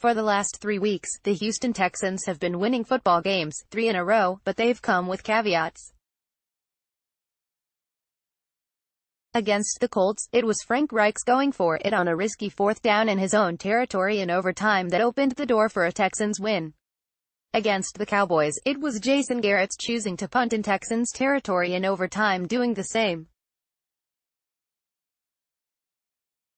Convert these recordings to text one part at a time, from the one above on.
For the last 3 weeks, the Houston Texans have been winning football games, 3 in a row, but they've come with caveats. Against the Colts, it was Frank Reich's going for it on a risky 4th down in his own territory in overtime that opened the door for a Texans win. Against the Cowboys, it was Jason Garrett's choosing to punt in Texans territory in overtime doing the same.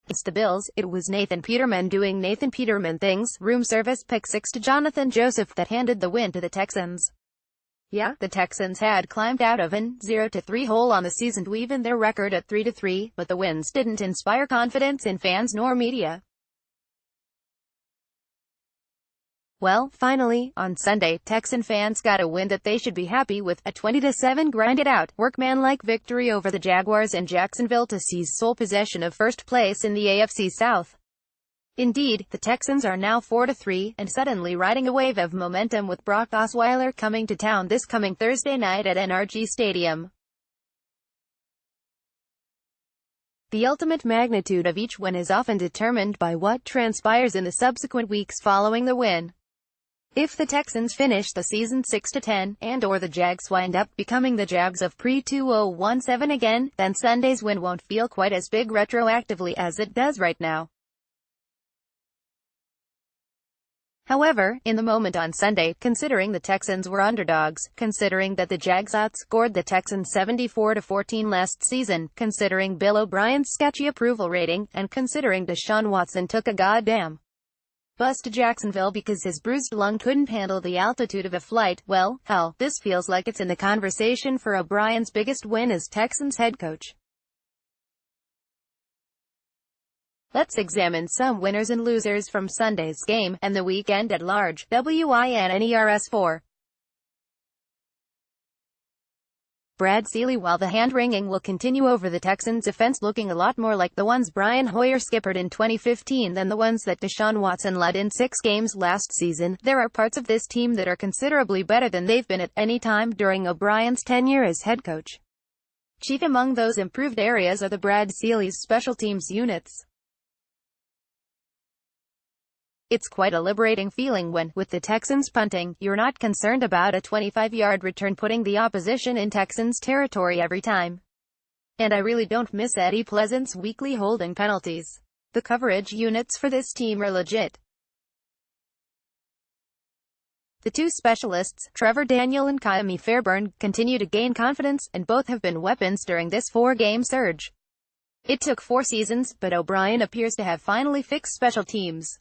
Against the Bills, it was Nathan Peterman doing Nathan Peterman things, room service pick 6 to Jonathan Joseph that handed the win to the Texans. Yeah, the Texans had climbed out of an 0-3 hole on the season to even their record at 3-3, but the wins didn't inspire confidence in fans nor media. Well, finally, on Sunday, Texan fans got a win that they should be happy with, a 20-7 grinded-out, workmanlike victory over the Jaguars in Jacksonville to seize sole possession of first place in the AFC South. Indeed, the Texans are now 4-3, and suddenly riding a wave of momentum with Brock Osweiler coming to town this coming Thursday night at NRG Stadium. The ultimate magnitude of each win is often determined by what transpires in the subsequent weeks following the win. If the Texans finish the season 6-10, and/or the Jags wind up becoming the Jags of pre-2017 again, then Sunday's win won't feel quite as big retroactively as it does right now. However, in the moment on Sunday, considering the Texans were underdogs, considering that the Jags outscored the Texans 74-14 last season, considering Bill O'Brien's sketchy approval rating, and considering Deshaun Watson took a goddamn bus to Jacksonville because his bruised lung couldn't handle the altitude of a flight, well, hell, this feels like it's in the conversation for O'Brien's biggest win as Texans head coach. Let's examine some winners and losers from Sunday's game, and the weekend at large. WINNERS 4. Brad Seeley. While the hand-wringing will continue over the Texans' offense looking a lot more like the ones Brian Hoyer skippered in 2015 than the ones that Deshaun Watson led in 6 games last season, there are parts of this team that are considerably better than they've been at any time during O'Brien's tenure as head coach. Chief among those improved areas are the Brad Seeley's special teams units. It's quite a liberating feeling when, with the Texans punting, you're not concerned about a 25-yard return putting the opposition in Texans territory every time. And I really don't miss Eddie Pleasant's weekly holding penalties. The coverage units for this team are legit. The two specialists, Trevor Daniel and Kaimi Fairburn, continue to gain confidence, and both have been weapons during this 4-game surge. It took 4 seasons, but O'Brien appears to have finally fixed special teams.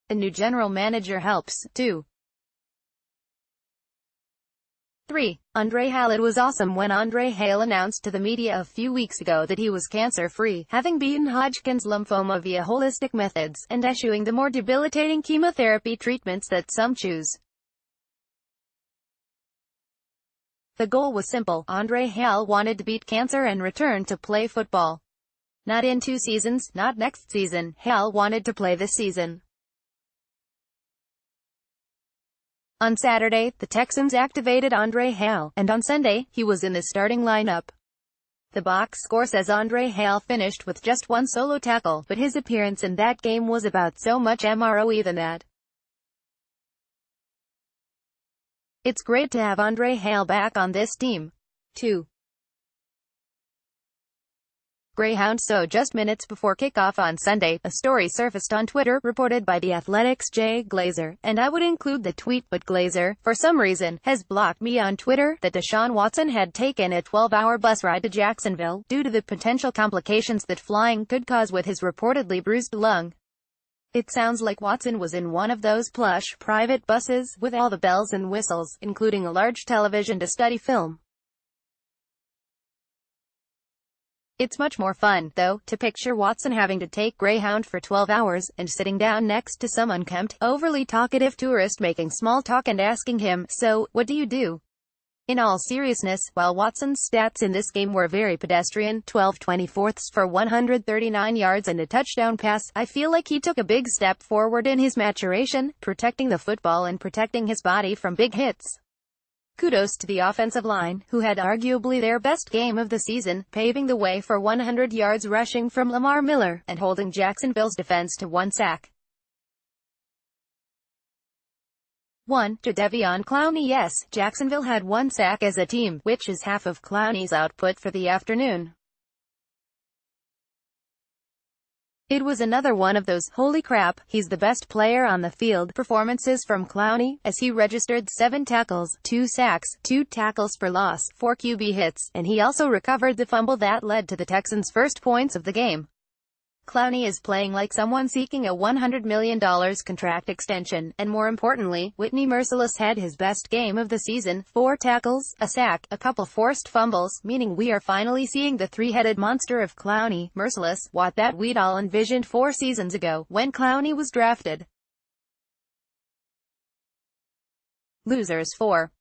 A new general manager helps, too. 3. Andre Hale. It was awesome when Andre Hale announced to the media a few weeks ago that he was cancer-free, having beaten Hodgkin's lymphoma via holistic methods, and eschewing the more debilitating chemotherapy treatments that some choose. The goal was simple. Andre Hale wanted to beat cancer and return to play football. Not in 2 seasons, not next season. Hale wanted to play this season. On Saturday, the Texans activated Andre Hale, and on Sunday, he was in the starting lineup. The box score says Andre Hale finished with just 1 solo tackle, but his appearance in that game was about so much more than that. It's great to have Andre Hale back on this team. 2. Greyhound. So just minutes before kickoff on Sunday, a story surfaced on Twitter, reported by The Athletic's Jay Glazer, and I would include the tweet, but Glazer, for some reason, has blocked me on Twitter, that Deshaun Watson had taken a 12-hour bus ride to Jacksonville, due to the potential complications that flying could cause with his reportedly bruised lung. It sounds like Watson was in one of those plush, private buses, with all the bells and whistles, including a large television to study film. It's much more fun, though, to picture Watson having to take Greyhound for 12 hours, and sitting down next to some unkempt, overly talkative tourist making small talk and asking him, "So, what do you do?" In all seriousness, while Watson's stats in this game were very pedestrian, 12 24ths for 139 yards and a touchdown pass, I feel like he took a big step forward in his maturation, protecting the football and protecting his body from big hits. Kudos to the offensive line, who had arguably their best game of the season, paving the way for 100 yards rushing from Lamar Miller, and holding Jacksonville's defense to 1 sack. 1. Jadeveon Clowney. Yes, Jacksonville had 1 sack as a team, which is half of Clowney's output for the afternoon. It was another one of those, holy crap, he's the best player on the field, performances from Clowney, as he registered 7 tackles, 2 sacks, 2 tackles for loss, 4 QB hits, and he also recovered the fumble that led to the Texans' first points of the game. Clowney is playing like someone seeking a $100 million contract extension, and more importantly, Whitney Mercilus had his best game of the season, 4 tackles, a sack, a couple forced fumbles, meaning we are finally seeing the three-headed monster of Clowney, Mercilus, what that we'd all envisioned 4 seasons ago, when Clowney was drafted. Losers 4.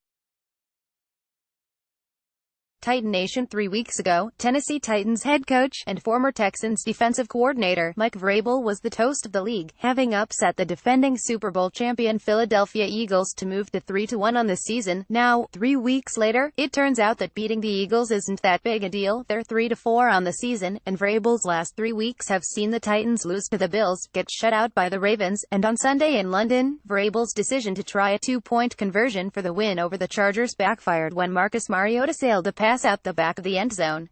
Titan Nation. 3 weeks ago, Tennessee Titans head coach, and former Texans defensive coordinator, Mike Vrabel was the toast of the league, having upset the defending Super Bowl champion Philadelphia Eagles to move to 3-1 on the season. Now, 3 weeks later, it turns out that beating the Eagles isn't that big a deal. They're 3-4 on the season, and Vrabel's last 3 weeks have seen the Titans lose to the Bills, get shut out by the Ravens, and on Sunday in London, Vrabel's decision to try a 2-point conversion for the win over the Chargers backfired when Marcus Mariota sailed a pass out the back of the end zone.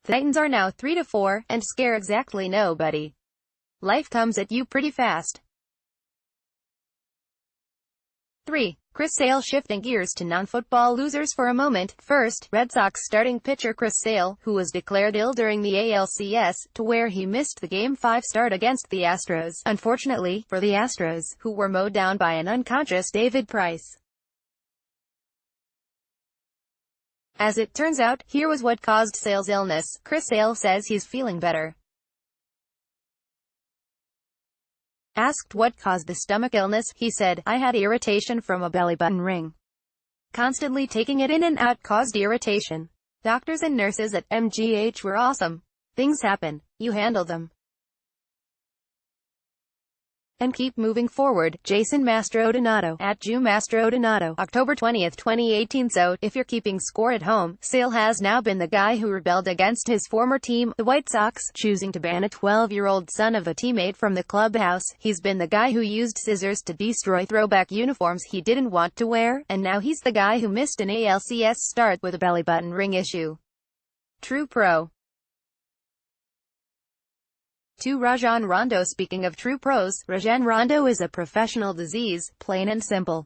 The Titans are now 3-4, and scare exactly nobody. Life comes at you pretty fast. 3. Chris Sale. Shifting gears to non-football losers for a moment. First, Red Sox starting pitcher Chris Sale, who was declared ill during the ALCS, to where he missed the Game 5 start against the Astros. Unfortunately, for the Astros, who were mowed down by an unconscious David Price. As it turns out, here was what caused Sale's illness. Chris Sale says he's feeling better. Asked what caused the stomach illness, he said, "I had irritation from a belly button ring. Constantly taking it in and out caused irritation. Doctors and nurses at MGH were awesome. Things happen. You handle them and keep moving forward." Jason Mastrodonato, at Jew Mastrodonato, October 20, 2018. So, if you're keeping score at home, Sale has now been the guy who rebelled against his former team, the White Sox, choosing to ban a 12-year-old son of a teammate from the clubhouse. He's been the guy who used scissors to destroy throwback uniforms he didn't want to wear, and now he's the guy who missed an ALCS start with a belly button ring issue. True pro. 2. Rajon Rondo. Speaking of true pros, Rajon Rondo is a professional disease, plain and simple.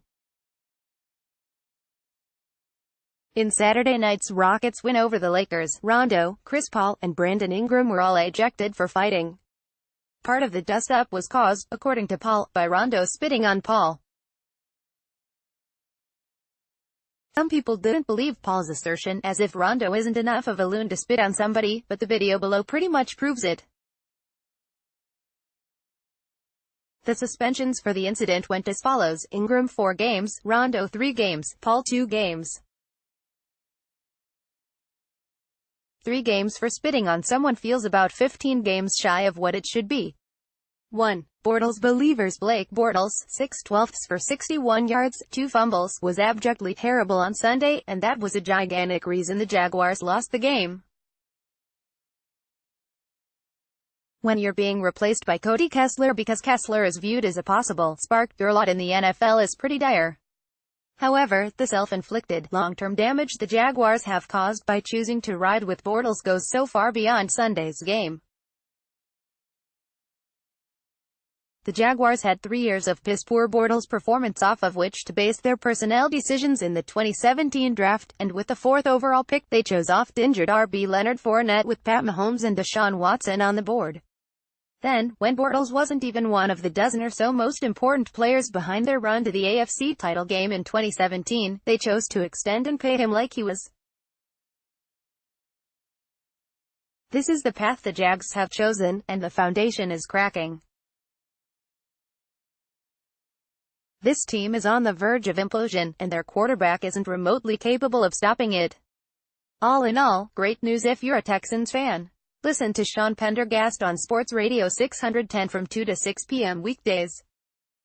In Saturday night's Rockets win over the Lakers, Rondo, Chris Paul, and Brandon Ingram were all ejected for fighting. Part of the dust-up was caused, according to Paul, by Rondo spitting on Paul. Some people didn't believe Paul's assertion, as if Rondo isn't enough of a loon to spit on somebody, but the video below pretty much proves it. The suspensions for the incident went as follows: Ingram 4 games, Rondo 3 games, Paul 2 games. 3 games for spitting on someone feels about 15 games shy of what it should be. 1. Bortles believers. Blake Bortles, 6/12 for 61 yards, 2 fumbles, was abjectly terrible on Sunday, and that was a gigantic reason the Jaguars lost the game. When you're being replaced by Cody Kessler because Kessler is viewed as a possible spark, your lot in the NFL is pretty dire. However, the self-inflicted, long-term damage the Jaguars have caused by choosing to ride with Bortles goes so far beyond Sunday's game. The Jaguars had 3 years of piss-poor Bortles performance off of which to base their personnel decisions in the 2017 draft, and with the 4th overall pick, they chose oft-injured RB Leonard Fournette with Pat Mahomes and Deshaun Watson on the board. Then, when Bortles wasn't even one of the dozen or so most important players behind their run to the AFC title game in 2017, they chose to extend and pay him like he was. This is the path the Jags have chosen, and the foundation is cracking. This team is on the verge of implosion, and their quarterback isn't remotely capable of stopping it. All in all, great news if you're a Texans fan. Listen to Sean Pendergast on Sports Radio 610 from 2 to 6 p.m. weekdays.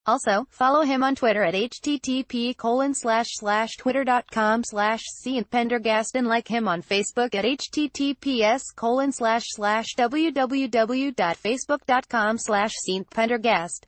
Also, follow him on Twitter at http://twitter.com/cpendergast and like him on Facebook at https://www.facebook.com/cpendergast.